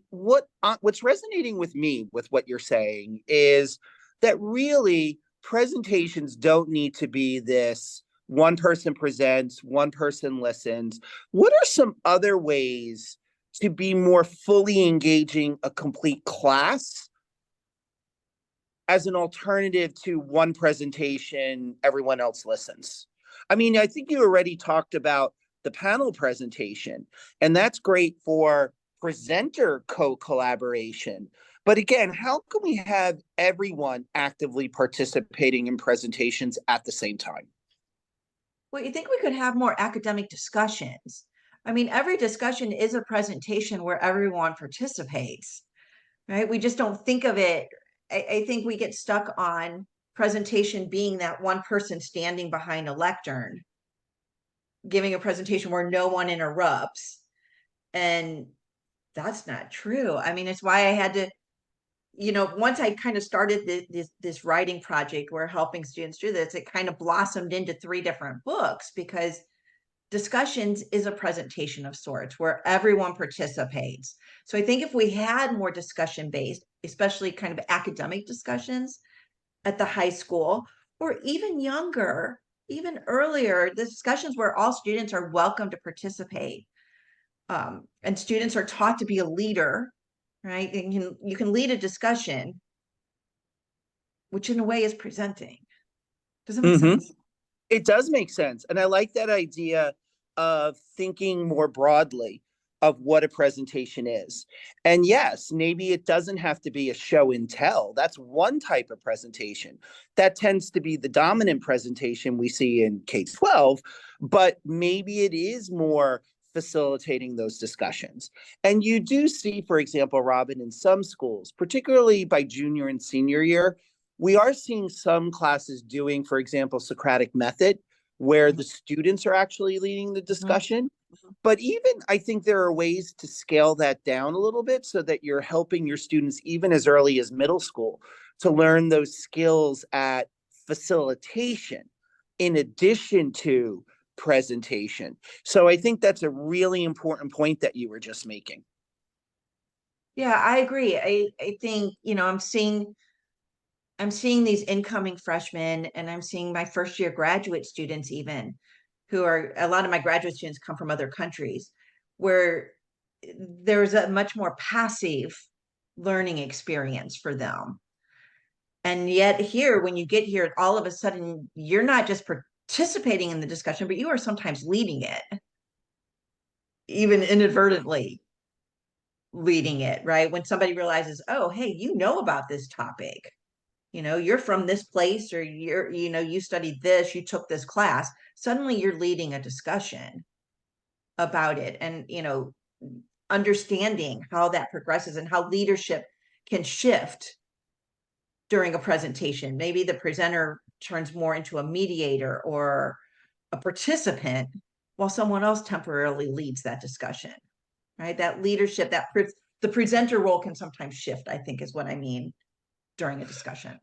What's resonating with me with what you're saying is that really presentations don't need to be this one person presents, one person listens. What are some other ways to be more fully engaging a complete class as an alternative to one presentation, everyone else listens? I mean, I think you already talked about the panel presentation, and that's great for presenter co-collaboration. But again, how can we have everyone actively participating in presentations at the same time? Well, you think we could have more academic discussions? I mean, every discussion is a presentation where everyone participates, right? We just don't think of it. I think we get stuck on presentation being that one person standing behind a lectern, giving a presentation where no one interrupts. And that's not true. I mean, it's why I had to, once I kind of started this writing project where helping students do this, it kind of blossomed into 3 different books because discussions is a presentation of sorts where everyone participates. So I think if we had more discussion based, especially kind of academic discussions at the high school or even younger, even earlier, the discussions where all students are welcome to participate, and students are taught to be a leader, right? And you can lead a discussion, which in a way is presenting. Does that make Mm-hmm. sense? It does make sense. And I like that idea of thinking more broadly of what a presentation is. And yes, maybe it doesn't have to be a show and tell. That's one type of presentation. That tends to be the dominant presentation we see in K-12, but maybe it is more facilitating those discussions. And you do see, for example, Robyn, in some schools, particularly by junior and senior year, we are seeing some classes doing, for example, Socratic method, where the students are actually leading the discussion. But even I think there are ways to scale that down a little bit so that you're helping your students even as early as middle school to learn those skills at facilitation in addition to presentation. So I think that's a really important point that you were just making. Yeah, I agree. I think, I'm seeing these incoming freshmen and I'm seeing my first year graduate students even who are a lot of my graduate students come from other countries where there's a much more passive learning experience for them. And yet here, when you get here, all of a sudden you're not just participating in the discussion, but you are sometimes leading it, even inadvertently leading it, right? When somebody realizes, oh, hey, you know about this topic, you're from this place or you studied this, you took this class, suddenly you're leading a discussion about it and understanding how that progresses and how leadership can shift during a presentation. Maybe the presenter turns more into a mediator or a participant while someone else temporarily leads that discussion, right? That leadership, the presenter role can sometimes shift, I think is what I mean, during a discussion.